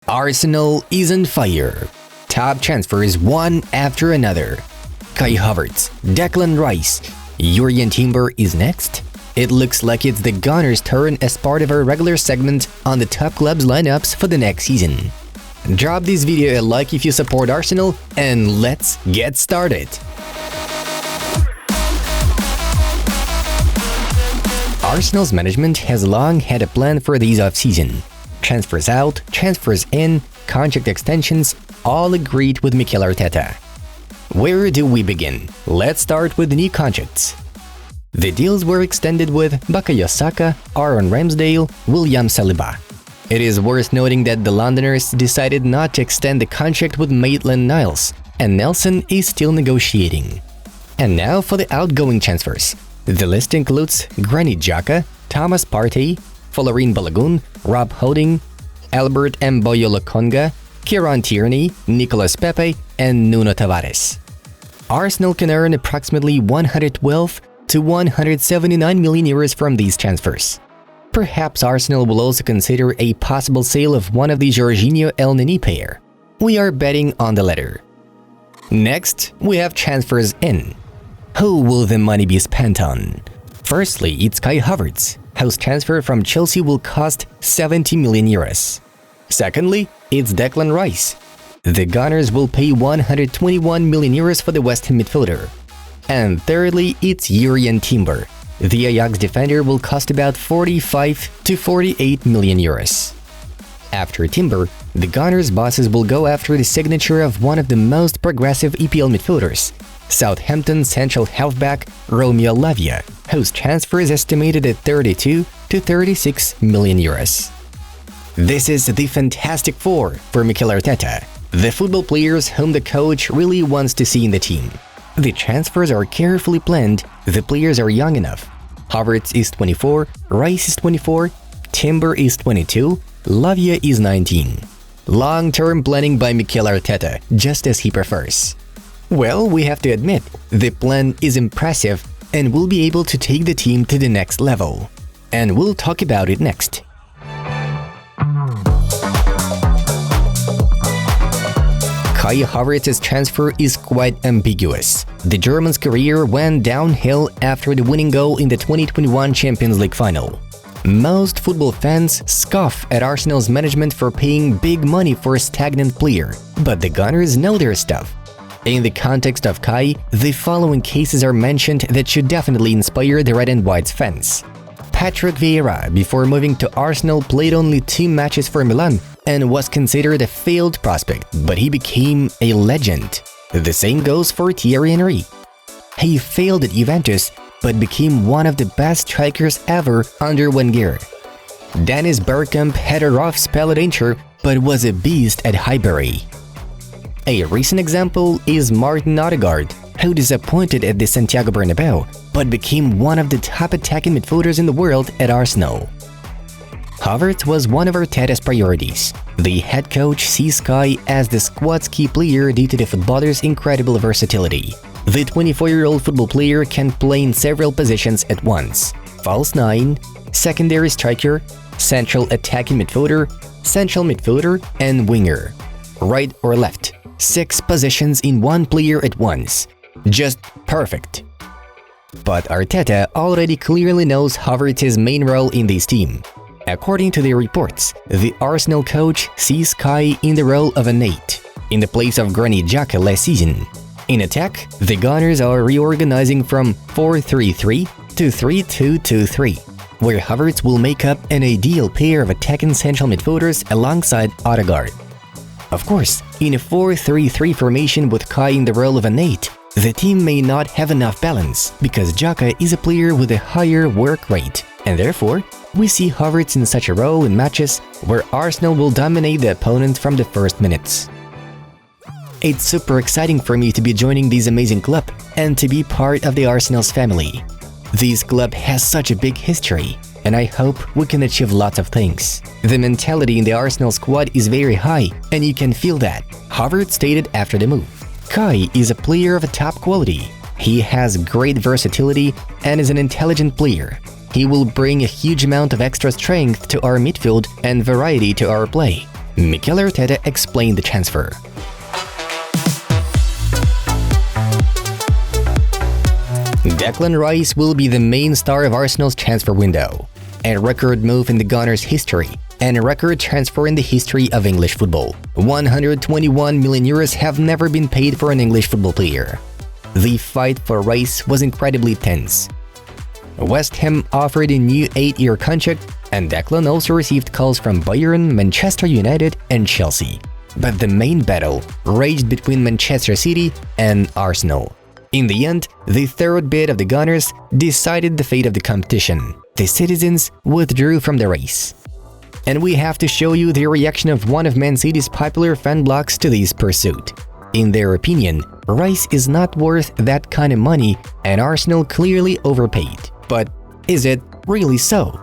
Arsenal is on fire. Top transfers one after another. Kai Havertz, Declan Rice, Jurrien Timber is next. It looks like it's the Gunners' turn as part of our regular segment on the top clubs lineups for the next season. Drop this video a like if you support Arsenal, and let's get started. Arsenal's management has long had a plan for this off-season. Transfers out, transfers in, contract extensions, all agreed with Mikel Arteta. Where do we begin? Let's start with the new contracts. The deals were extended with Bukayo Saka, Aaron Ramsdale, William Saliba. It is worth noting that the Londoners decided not to extend the contract with Maitland-Niles, and Nelson is still negotiating. And now for the outgoing transfers. The list includes Granit Xhaka, Thomas Partey, Folarin Balogun, Rob Holding, Albert Mboyo Lokonga, Kieran Tierney, Nicolas Pepe, and Nuno Tavares. Arsenal can earn approximately 112 to 179 million euros from these transfers. Perhaps Arsenal will also consider a possible sale of one of the Jorginho El-Neni pair. We are betting on the latter. Next, we have transfers in. Who will the money be spent on? Firstly, it's Kai Havertz, whose transfer from Chelsea will cost 70 million euros. Secondly, it's Declan Rice. The Gunners will pay 121 million euros for the West Ham midfielder. And thirdly, it's Jurrien Timber. The Ajax defender will cost about 45 to 48 million euros. After Timber, the Gunners' bosses will go after the signature of one of the most progressive EPL midfielders, Southampton central halfback Romeo Lavia, whose transfer is estimated at 32 to 36 million euros. This is the Fantastic Four for Mikel Arteta, the football players whom the coach really wants to see in the team. The transfers are carefully planned, the players are young enough. Havertz is 24, Rice is 24, Timber is 22, Lavia is 19. Long-term planning by Mikel Arteta, just as he prefers. Well, we have to admit, the plan is impressive and we'll be able to take the team to the next level. And we'll talk about it next. Kai Havertz's transfer is quite ambiguous. The German's career went downhill after the winning goal in the 2021 Champions League final. Most football fans scoff at Arsenal's management for paying big money for a stagnant player, but the Gunners know their stuff. In the context of Kai, the following cases are mentioned that should definitely inspire the Red and White's fans. Patrick Vieira, before moving to Arsenal, played only 2 matches for Milan and was considered a failed prospect, but he became a legend. The same goes for Thierry Henry. He failed at Juventus, but became one of the best strikers ever under Wenger. Dennis Bergkamp had a rough spell at Inter, but was a beast at Highbury. A recent example is Martin Odegaard, who disappointed at the Santiago Bernabeu, but became one of the top attacking midfielders in the world at Arsenal. Havertz was one of Arteta's priorities. The head coach sees Kai as the squad's key player due to the footballer's incredible versatility. The 24-year-old football player can play in several positions at once: false 9, secondary striker, central attacking midfielder, central midfielder, and winger. Right or left, 6 positions in one player at once. Just perfect. But Arteta already clearly knows Havertz's main role in this team. According to the reports, the Arsenal coach sees Kai in the role of an 8, in the place of Granit Xhaka last season. In attack, the Gunners are reorganizing from 4-3-3 to 3-2-2-3, where Havertz will make up an ideal pair of attacking central midfielders alongside Odegaard. Of course, in a 4-3-3 formation with Kai in the role of an 8, the team may not have enough balance, because Xhaka is a player with a higher work rate, and therefore, we see Havertz in such a role in matches where Arsenal will dominate the opponent from the first minutes. It's super exciting for me to be joining this amazing club and to be part of the Arsenal's family. This club has such a big history, and I hope we can achieve lots of things. The mentality in the Arsenal squad is very high, and you can feel that, Havertz stated after the move. Kai is a player of a top quality. He has great versatility and is an intelligent player. He will bring a huge amount of extra strength to our midfield and variety to our play. Mikel Arteta explained the transfer. Declan Rice will be the main star of Arsenal's transfer window. A record move in the Gunners' history, and a record transfer in the history of English football. 121 million euros have never been paid for an English football player. The fight for Rice was incredibly tense. West Ham offered a new 8-year contract, and Declan also received calls from Bayern, Manchester United, and Chelsea. But the main battle raged between Manchester City and Arsenal. In the end, the third bid of the Gunners decided the fate of the competition. The citizens withdrew from the race. And we have to show you the reaction of one of Man City's popular fan blogs to this pursuit. In their opinion, Rice is not worth that kind of money and Arsenal clearly overpaid. But is it really so?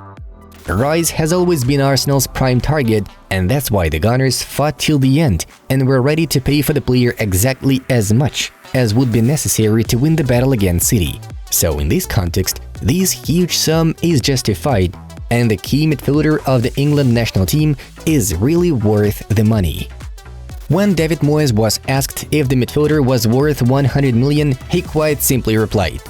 Rice has always been Arsenal's prime target, and that's why the Gunners fought till the end and were ready to pay for the player exactly as much as would be necessary to win the battle against City. So in this context, this huge sum is justified, and the key midfielder of the England national team is really worth the money. When David Moyes was asked if the midfielder was worth 100 million, he quite simply replied,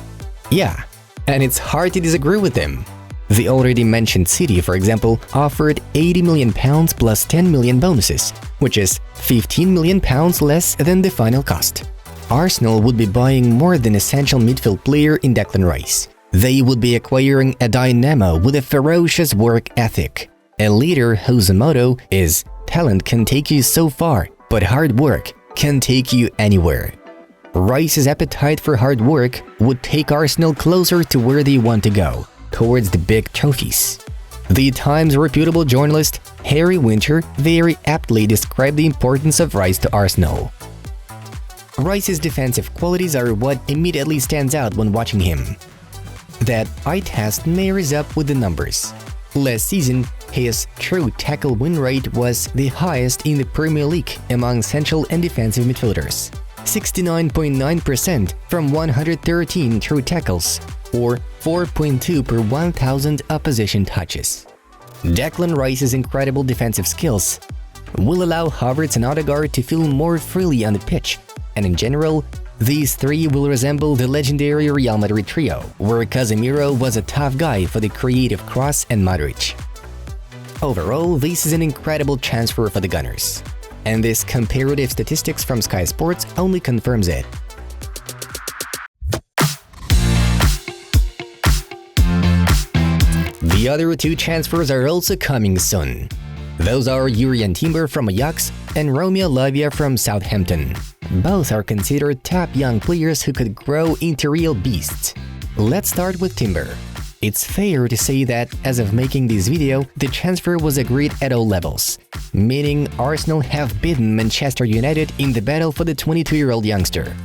"Yeah," and it's hard to disagree with him. The already mentioned City, for example, offered £80 million plus 10 million bonuses, which is £15 million less than the final cost. Arsenal would be buying more than essential midfield player in Declan Rice. They would be acquiring a dynamo with a ferocious work ethic, a leader whose motto is "Talent can take you so far, but hard work can take you anywhere." Rice's appetite for hard work would take Arsenal closer to where they want to go, towards the big trophies. The Times' reputable journalist Harry Winter very aptly described the importance of Rice to Arsenal. Rice's defensive qualities are what immediately stands out when watching him. That eye test marries up with the numbers. Last season, his true tackle win rate was the highest in the Premier League among central and defensive midfielders. 69.9% from 113 true tackles, or 4.2 per 1,000 opposition touches. Declan Rice's incredible defensive skills will allow Havertz and Odegaard to feel more freely on the pitch, and in general, these three will resemble the legendary Real Madrid trio, where Casemiro was a tough guy for the creative Kroos and Modric. Overall, this is an incredible transfer for the Gunners, and this comparative statistics from Sky Sports only confirms it. The other two transfers are also coming soon. Those are Jurrien Timber from Ajax and Romeo Lavia from Southampton. Both are considered top young players who could grow into real beasts. Let's start with Timber. It's fair to say that, as of making this video, the transfer was agreed at all levels, meaning Arsenal have beaten Manchester United in the battle for the 22-year-old youngster.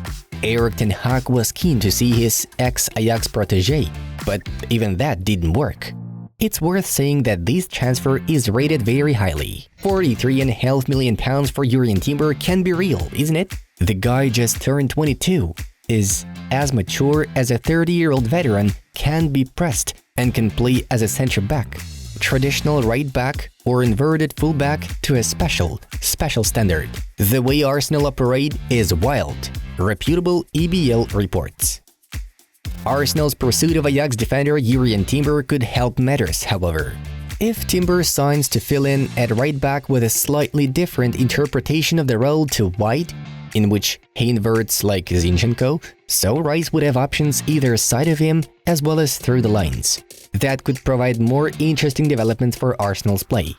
Erik ten Hag was keen to see his ex-Ajax protégé, but even that didn't work. It's worth saying that this transfer is rated very highly. £43.5 million for Jurrien Timber can be real, isn't it? The guy just turned 22, is as mature as a 30-year-old veteran, can be pressed, and can play as a center-back, traditional right-back, or inverted full-back to a special standard. The way Arsenal operate is wild, reputable EBL reports. Arsenal's pursuit of Ajax defender Jurrien Timber could help matters, however. If Timber signs to fill in at right-back with a slightly different interpretation of the role to White, in which he inverts like Zinchenko, so Rice would have options either side of him as well as through the lines. That could provide more interesting developments for Arsenal's play.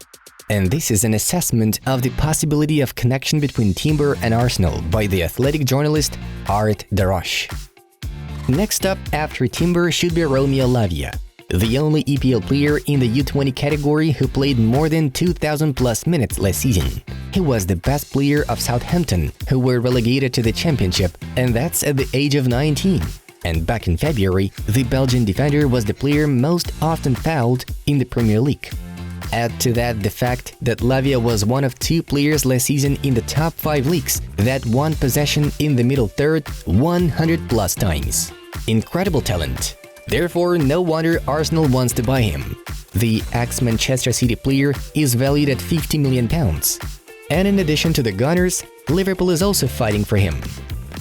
And this is an assessment of the possibility of connection between Timber and Arsenal by the athletic journalist Art Darosh. Next up after Timber should be Romeo Lavia, the only EPL player in the U20 category who played more than 2,000 plus minutes last season. He was the best player of Southampton, who were relegated to the Championship, and that's at the age of 19. And back in February, the Belgian defender was the player most often fouled in the Premier League. Add to that the fact that Lavia was one of two players last season in the top 5 leagues that won possession in the middle third 100 plus times. Incredible talent. Therefore, no wonder Arsenal wants to buy him. The ex-Manchester City player is valued at £50 million. And in addition to the Gunners, Liverpool is also fighting for him.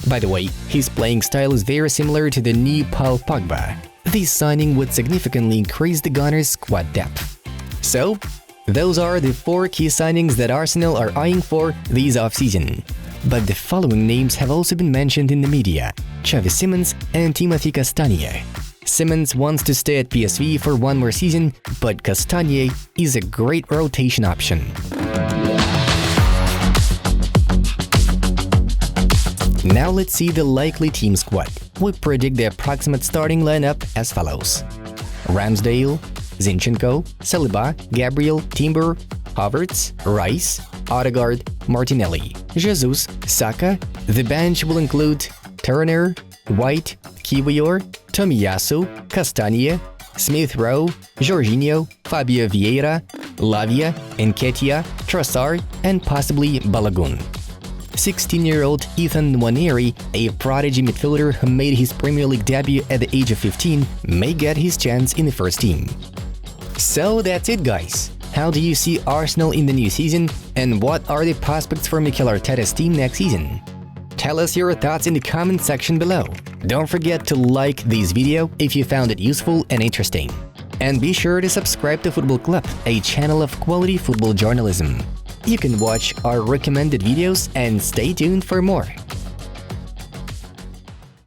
By the way, his playing style is very similar to the new Paul Pogba. This signing would significantly increase the Gunners' squad depth. So, those are the 4 key signings that Arsenal are eyeing for this offseason. But the following names have also been mentioned in the media: Xavi Simons and Timothy Castagne. Simons wants to stay at PSV for 1 more season, but Castagne is a great rotation option. Now let's see the likely team squad. We predict the approximate starting lineup as follows: Ramsdale, Zinchenko, Saliba, Gabriel, Timber, Havertz, Rice, Odegaard, Martinelli, Jesus, Saka. The bench will include Turner, White, Kiwior, Tomiyasu, Castagne, Smith Rowe, Jorginho, Fabio Vieira, Lavia, Nketiah, Trossard, and possibly Balogun. 16-year-old Ethan Nwaneri, a prodigy midfielder who made his Premier League debut at the age of 15, may get his chance in the first team. So that's it, guys. How do you see Arsenal in the new season, and what are the prospects for Mikel Arteta's team next season? Tell us your thoughts in the comment section below. Don't forget to like this video if you found it useful and interesting. And be sure to subscribe to Football Club, a channel of quality football journalism. You can watch our recommended videos and stay tuned for more.